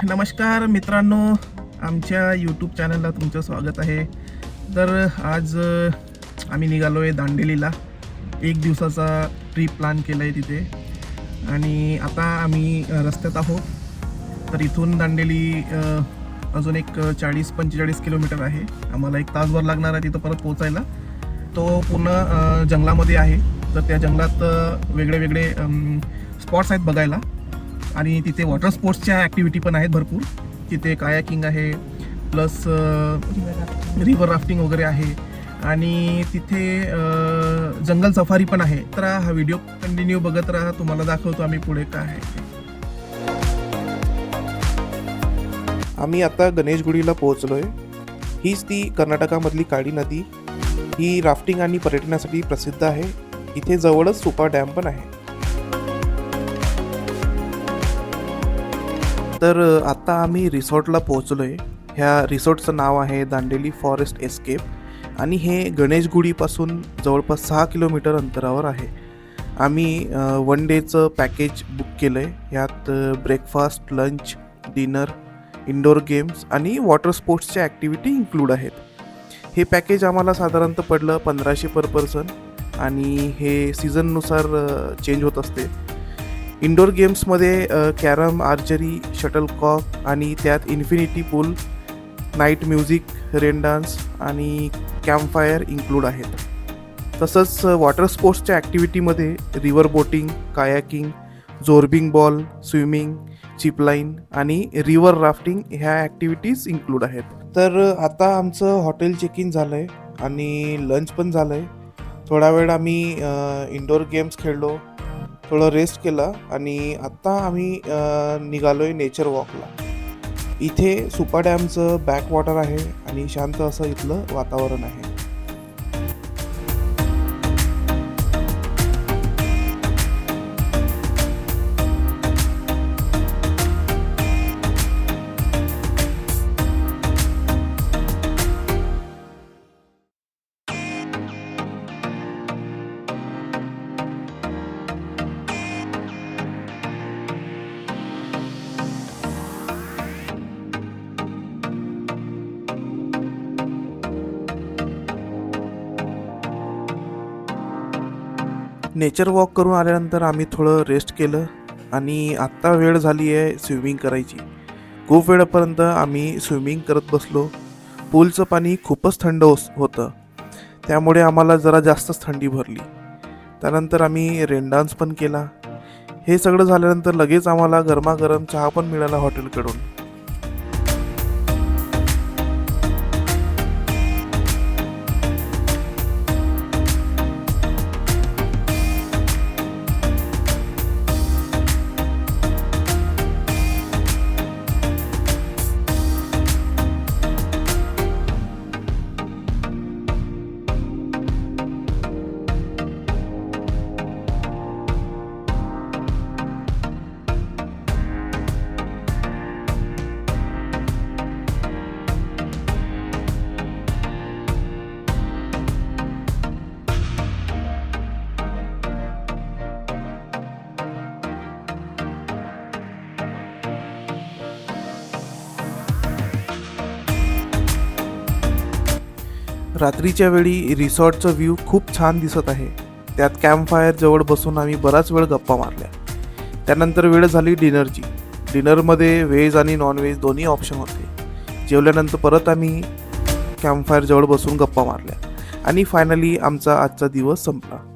नमस्कार मित्रांनो, आमच्या यूट्यूब चॅनलला तुमचं स्वागत आहे. तर आज आम्ही निघालो आहे दांडेलीला. एक दिवसाचा ट्रिप प्लॅन केला आहे तिथे आणि आता आम्ही रस्त्यात आहोत. तर इथून दांडेली अजून एक 40-45 किलोमीटर आहे. आम्हाला 1 तासभर लागणार आहे तिथं परत पोचायला. तो पूर्ण जंगलामध्ये आहे. तर त्या जंगलात वेगळे वेगळे स्पॉट्स आहेत बघायला आणि तिथे वॉटर स्पोर्ट्सच्या ॲक्टिव्हिटी पण आहेत भरपूर. तिथे कायाकिंग आहे, प्लस रिव्हर राफ्टिंग वगैरे आहे आणि तिथे जंगल सफारी पण आहे. तर हा व्हिडिओ कंटिन्यू बघत राहा, तुम्हाला दाखवतो आम्ही पुढे काय आहे. आम्ही आता गणेशगुडीला पोहोचलो आहे. हीच ती कर्नाटकामधली काळी नदी. ही राफ्टिंग आणि पर्यटनासाठी प्रसिद्ध आहे. इथे जवळच सुपा डॅम पण आहे. तर आता आम्ही रिसॉर्टला पोहोचलो आहे. ह्या रिसॉर्टचं नाव आहे दांडेली फॉरेस्ट एस्केप आणि हे गणेशगुडीपासून जवळपास 6 किलोमीटर अंतरावर आहे. आम्ही 1 डेचं पॅकेज बुक केलं आहे. यात breakfast, lunch, dinner, indoor games आणि वॉटर स्पोर्ट्सच्या ॲक्टिव्हिटी इन्क्लूड आहेत. हे पॅकेज आम्हाला साधारणतः पडलं 1500 पर पर्सन आणि हे सीझननुसार चेंज होत असते. इंडोर गेम्समध्ये कॅरम, आर्चरी, शटलकॉक आणि त्यात infinity pool, night music, rain dance आणि कॅम्पफायर इन्क्लूड आहेत. तसंच वॉटर स्पोर्ट्सच्या ॲक्टिव्हिटीमध्ये river boating, kayaking, zorbing ball, swimming, zipline आणि रिव्हर राफ्टिंग ह्या ॲक्टिव्हिटीज इन्क्लूड आहेत. तर आता आमचं हॉटेल चेक इन झालं आहे आणि लंच पण झालं आहे. थोडा वेळ आम्ही इंडोर गेम्स खेळलो, थोडं रेस्ट केला आणि आत्ता आम्ही निघालो आहे नेचर वॉकला. इथे सुपा डॅमचं बॅक वॉटर आहे आणि शांत असं इथलं वातावरण आहे. नेचर वॉक करून आल्यानंतर आम्ही थोडं रेस्ट केलं आणि आत्ता वेळ झाली आहे स्विमिंग करायची. खूप वेळापर्यंत आम्ही स्विमिंग करत बसलो. पूलचं पाणी खूपच थंड होतं, त्यामुळे आम्हाला जरा जास्तच थंडी भरली. त्यानंतर आम्ही रेन डान्स पण केला. हे सगळं झाल्यानंतर लगेच आम्हाला गरमागरम चहा पण मिळाला हॉटेलकडून. रात्रीच्या वेळी रिसॉर्टचं व्ह्यू खूप छान दिसत आहे. त्यात कॅम्पफायर जवळ बसून आम्ही बराच वेळ गप्पा मारल्या. त्यानंतर वेळ झाली डिनरची. डिनरमध्ये व्हेज आणि नॉनव्हेज दोन्ही ऑप्शन होते. जेवल्यानंतर परत आम्ही कॅम्पफायर जवळ बसून गप्पा मारल्या आणि फायनली आमचा आजचा दिवस संपला.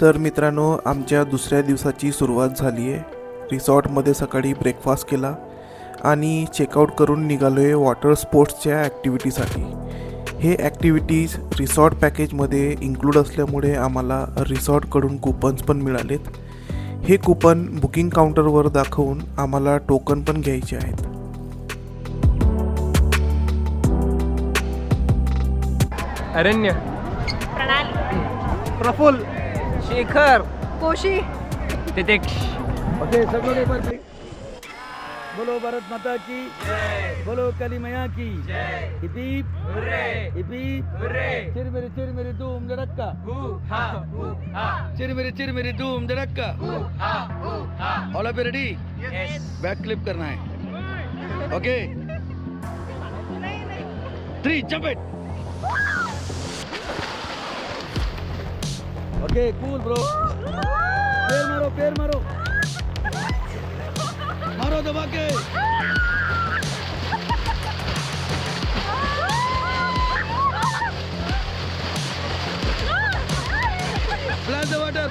तर मित्रांनो, आमच्या दुसऱ्या दिवसाची सुरुवात झाली आहे. रिसॉर्टमध्ये सकाळी ब्रेकफास्ट केला आणि चेकआउट करून निघालो आहे वॉटर स्पोर्ट्सच्या ॲक्टिव्हिटीसाठी. हे ॲक्टिव्हिटीज रिसॉर्ट पॅकेजमध्ये इन्क्लूड असल्यामुळे आम्हाला रिसॉर्टकडून कुपन्स पण मिळालेत. हे कुपन बुकिंग काउंटरवर दाखवून आम्हाला टोकन पण घ्यायचे आहेत. अरण्य, प्रणाली, प्रफुल्ल, शेखर, कोशी, तितेक्ष. Okay, सब लोग एक बार बोलो भारत माता की बोलो काली मैया की हिप चिर मेरी धूम धड़क्का चिर मेरी धूम धड़क्का ऑल ऑफ रेडी बैक क्लिप करना है okay 3 jump it okay cool bro पैर मारो मारो दबा के फ्लैश द वाटर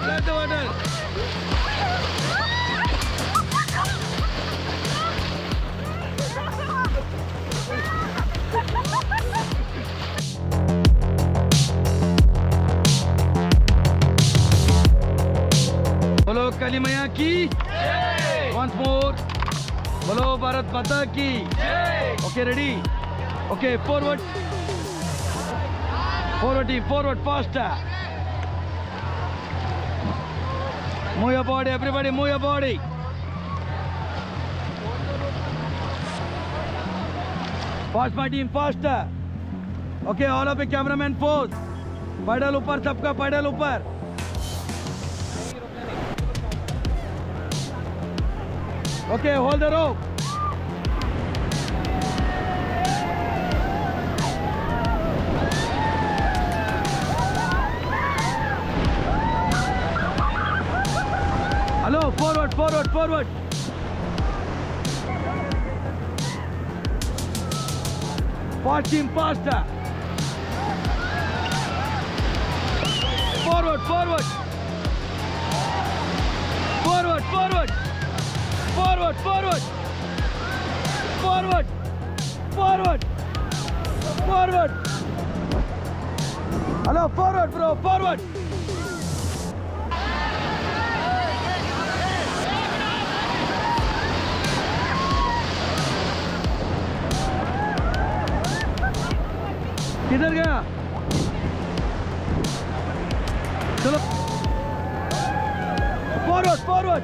बोलो काली मैया की once more बोलो भारत माता की okay ready okay forward faster move your body everybody move your body fast my team faster okay all of the cameraman pose paddle ऊपर सबका पैडल ऊपर okay hold the rope hello forward fast team faster forward forward hello forward bro forward किधर गया चलो forward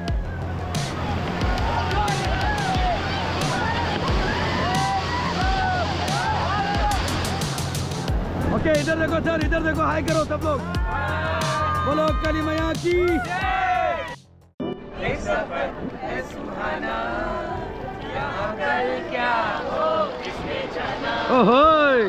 okay इधर देखो sir इधर देखो हाई करो सब लोग बोलो काली मैया की ओहोय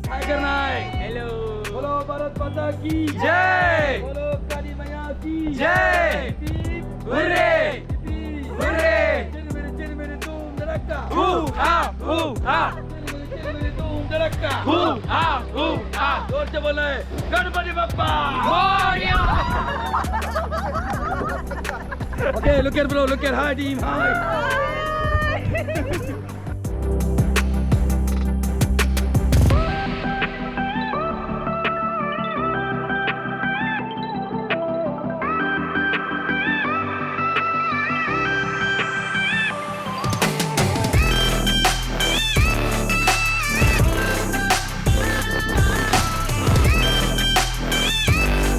हाय करना है हेलो बोलो भारत माता की जय बोलो काली मैया की जय हुर्रे चिर मेरे धूम धड़क्का चिर मेरे धूम धड़क्का जोर से बोला है Ganpati Bappa okay look at bro look at hi team hi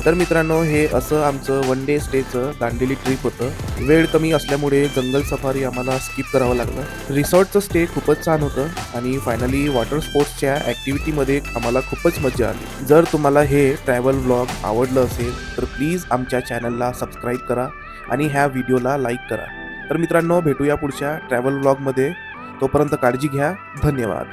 तर मित्रांनो हे असं आमचं 1 डे स्टेचं दांडेली ट्रिप होतं. वेळ कमी असल्यामुळे जंगल सफारी आम्हाला स्किप करावं लागलं. रिसॉर्टचं स्टे खूपच छान होतं आणि फायनली वॉटर स्पोर्ट्सच्या ॲक्टिव्हिटीमध्ये आम्हाला खूपच मजा आली. जर तुम्हाला हे ट्रॅव्हल व्लॉग आवडलं असेल तर प्लीज आमच्या चॅनलला सबस्क्राईब करा आणि ह्या व्हिडिओला लाईक करा. तर मित्रांनो भेटूया पुढच्या ट्रॅव्हल व्लॉगमध्ये. तोपर्यंत काळजी घ्या. धन्यवाद.